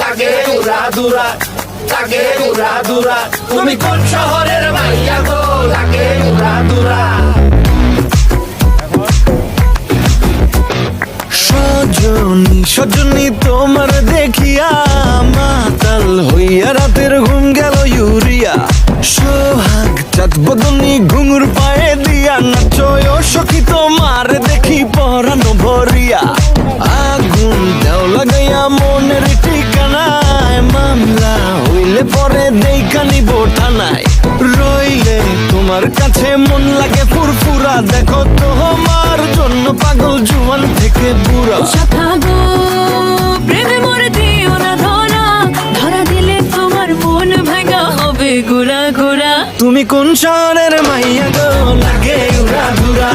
লাগে উড়া দুরা, লাগে উড়া দুরা। তুমি কোন শহরের মাইয়া গো, লাগে উড়া দুরা। সজনী সজনী তোমার দেখিয়া মাতাল হইয়া রাতের ঘুম গেল ইউরিয়া। সোহাগ চাঁদ বদনী ঘুঙুর পায়ে দিয়া নাচয় সখী তোমার দেখি পরানো ভরিয়া। আগুন দাও লাগাইয়া মনের ঠিকানায়, মামলা হইলে পরে দেইখা নিব থানায়। রইলে তোমার কাছে মন লাগে ফুরফুরা, দেখো তোমার জন্য পাগল জুয়ান থেকে বুড়া। থাকো প্রেমে মরে দিও না ধরা, ধরা দিলে তোমার মন ভাঙা হবে গুড়া গুড়া। তুমি কোন শহরের মাইয়া গো, লাগে উড়া ধুরা,